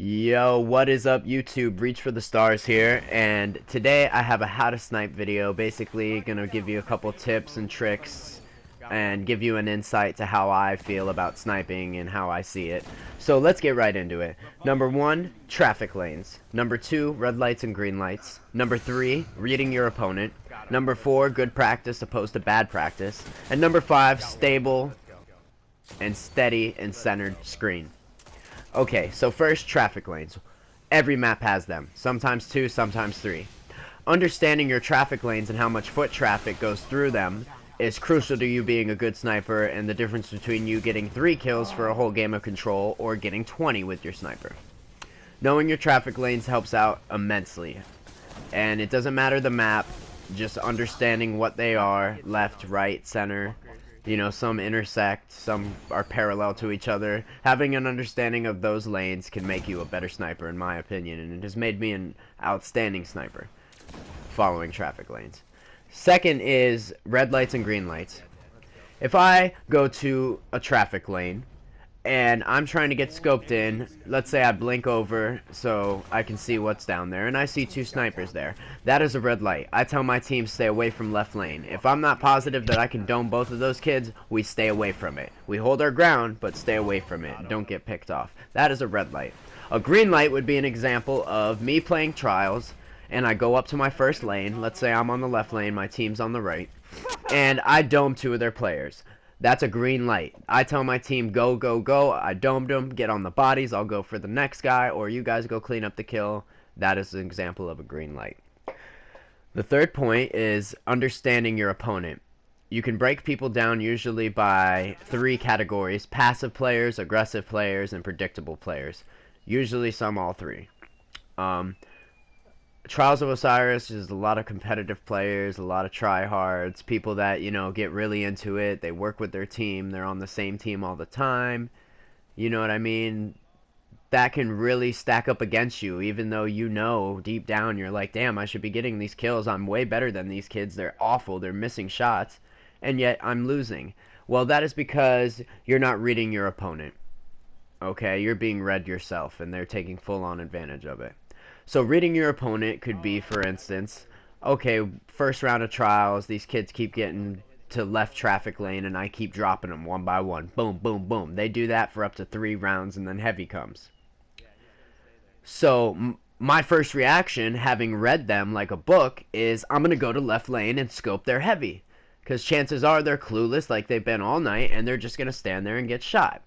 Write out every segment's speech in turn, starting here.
Yo, what is up YouTube? Reach for the stars here, and today I have a how to snipe video. Basically gonna give you a couple tips and tricks and give you an insight to how I feel about sniping and how I see it. So let's get right into it. Number 1, traffic lanes. Number 2, red lights and green lights. Number 3, reading your opponent. Number 4, good practice opposed to bad practice. And number 5, stable and steady and centered screen. Okay, so first, traffic lanes. Every map has them. Sometimes 2, sometimes 3. Understanding your traffic lanes and how much foot traffic goes through them is crucial to you being a good sniper, and the difference between you getting 3 kills for a whole game of control or getting 20 with your sniper. Knowing your traffic lanes helps out immensely. And it doesn't matter the map, just understanding what they are, left, right, center. You know, some intersect, some are parallel to each other. Having an understanding of those lanes can make you a better sniper, in my opinion, and it has made me an outstanding sniper, following traffic lanes. Second is red lights and green lights. If I go to a traffic lane, and I'm trying to get scoped in, let's say I blink over so I can see what's down there, and I see 2 snipers there. That is a red light. I tell my team stay away from left lane. If I'm not positive that I can dome both of those kids, we stay away from it. We hold our ground, but stay away from it. Don't get picked off. That is a red light. A green light would be an example of me playing trials, and I go up to my first lane. Let's say I'm on the left lane, my team's on the right, and I dome 2 of their players. That's a green light. I tell my team, go, go, go. I domed them. Get on the bodies. I'll go for the next guy, or you guys go clean up the kill. That is an example of a green light. The third point is understanding your opponent. You can break people down usually by 3 categories: passive players, aggressive players, and predictable players. Usually some all 3. Trials of Osiris is a lot of competitive players, a lot of tryhards, people that, you know, get really into it. They work with their team. They're on the same team all the time. You know what I mean? That can really stack up against you, even though you know deep down you're like, damn, I should be getting these kills. I'm way better than these kids. They're awful. They're missing shots. And yet I'm losing. Well, that is because you're not reading your opponent. Okay? You're being read yourself, and they're taking full-on advantage of it. So reading your opponent could be, for instance, okay, first round of trials, these kids keep getting to left traffic lane, and I keep dropping them one by one. Boom, boom, boom. They do that for up to 3 rounds, and then heavy comes. So my first reaction, having read them like a book, is I'm going to go to left lane and scope their heavy. Because chances are they're clueless like they've been all night, and they're just going to stand there and get shot.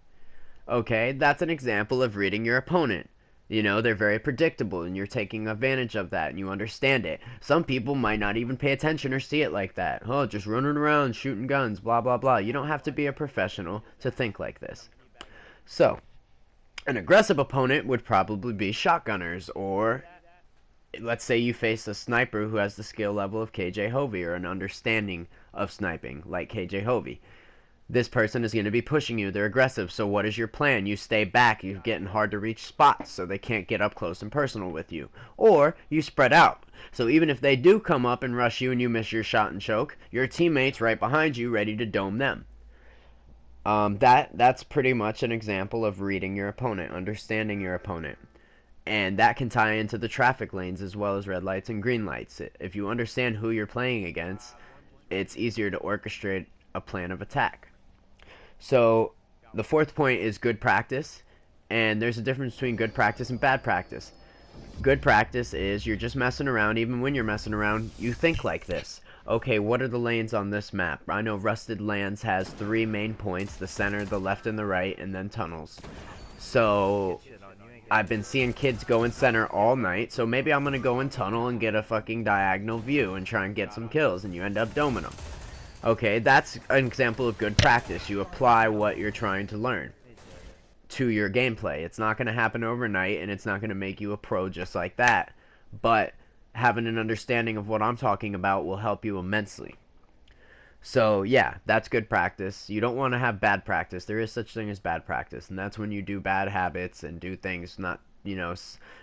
Okay, that's an example of reading your opponent. You know, they're very predictable, and you're taking advantage of that, and you understand it. Some people might not even pay attention or see it like that. Oh, just running around, shooting guns, blah, blah, blah. You don't have to be a professional to think like this. So, an aggressive opponent would probably be shotgunners, or let's say you face a sniper who has the skill level of KJ Hovey, or an understanding of sniping like KJ Hovey. This person is going to be pushing you. They're aggressive. So what is your plan? You stay back. You're getting hard to reach spots so they can't get up close and personal with you. Or you spread out. So even if they do come up and rush you and you miss your shot and choke, your teammate's right behind you ready to dome them. That's pretty much an example of reading your opponent, understanding your opponent. And that can tie into the traffic lanes as well as red lights and green lights. If you understand who you're playing against, it's easier to orchestrate a plan of attack. So the 4th point is good practice, and there's a difference between good practice and bad practice. Good practice is you're just messing around. Even when you're messing around, you think like this. Okay, what are the lanes on this map? I know Rusted Lands has 3 main points: the center, the left, and the right, and then tunnels. So I've been seeing kids go in center all night, so maybe I'm going to go in tunnel and get a fucking diagonal view and try and get some kills, and you end up doming them. Okay, that's an example of good practice. You apply what you're trying to learn to your gameplay. It's not going to happen overnight, and it's not going to make you a pro just like that. But having an understanding of what I'm talking about will help you immensely. So, yeah, that's good practice. You don't want to have bad practice. There is such thing as bad practice, and that's when you do bad habits and do things not, you know,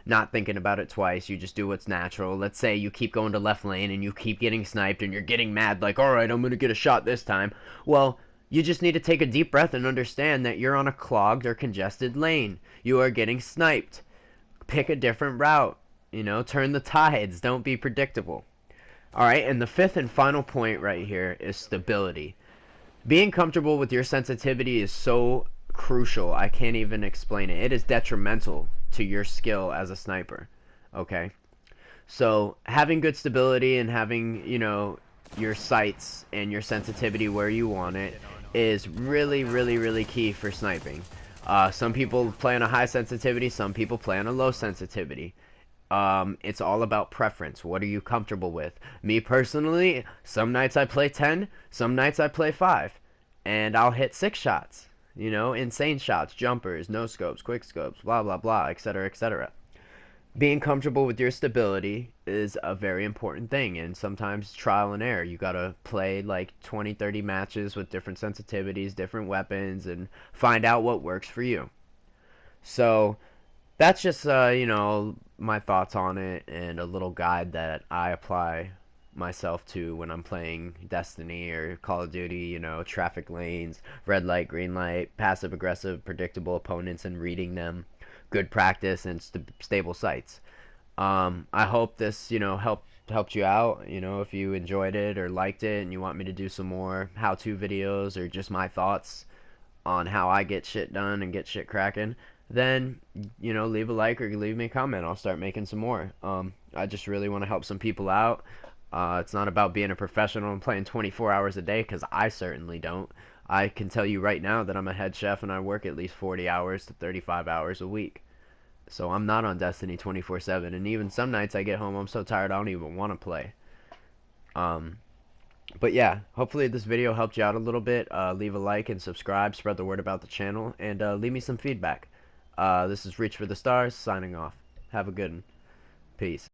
not thinking about it twice. You just do what's natural. Let's say you keep going to left lane and you keep getting sniped and you're getting mad like, alright, I'm going to get a shot this time. Well, you just need to take a deep breath and understand that you're on a clogged or congested lane. You are getting sniped. pick a different route. You know, turn the tides. Don't be predictable. Alright, and the fifth and final point right here is stability. Being comfortable with your sensitivity is so crucial. I can't even explain it. It is detrimental to your skill as a sniper. Okay? So, having good stability and having, you know, your sights and your sensitivity where you want it is really, really, really key for sniping. Some people play on a high sensitivity, some people play on a low sensitivity. It's all about preference. What are you comfortable with? Me personally, some nights I play 10, some nights I play 5. And I'll hit 6 shots. You know, insane shots, jumpers, no scopes, quick scopes, blah, blah, blah, etc., etc. Being comfortable with your stability is a very important thing, and sometimes trial and error. You gotta play like 20, 30 matches with different sensitivities, different weapons, and find out what works for you. So, that's just, you know, my thoughts on it and a little guide that I apply myself to when I'm playing Destiny or Call of Duty, you know, traffic lanes, red light, green light, passive aggressive, predictable opponents and reading them, good practice and stable sights. I hope this, you know, helped you out. You know, if you enjoyed it or liked it and you want me to do some more how-to videos or just my thoughts on how I get shit done and get shit cracking, then, you know, leave a like or leave me a comment. I'll start making some more. I just really want to help some people out. It's not about being a professional and playing 24 hours a day, because I certainly don't. I can tell you right now that I'm a head chef and I work at least 40 hours to 35 hours a week. So I'm not on Destiny 24/7, and even some nights I get home, I'm so tired I don't even want to play. But yeah, hopefully this video helped you out a little bit. Leave a like and subscribe, spread the word about the channel, and leave me some feedback. This is Reach for the Stars, signing off. Have a good one. Peace.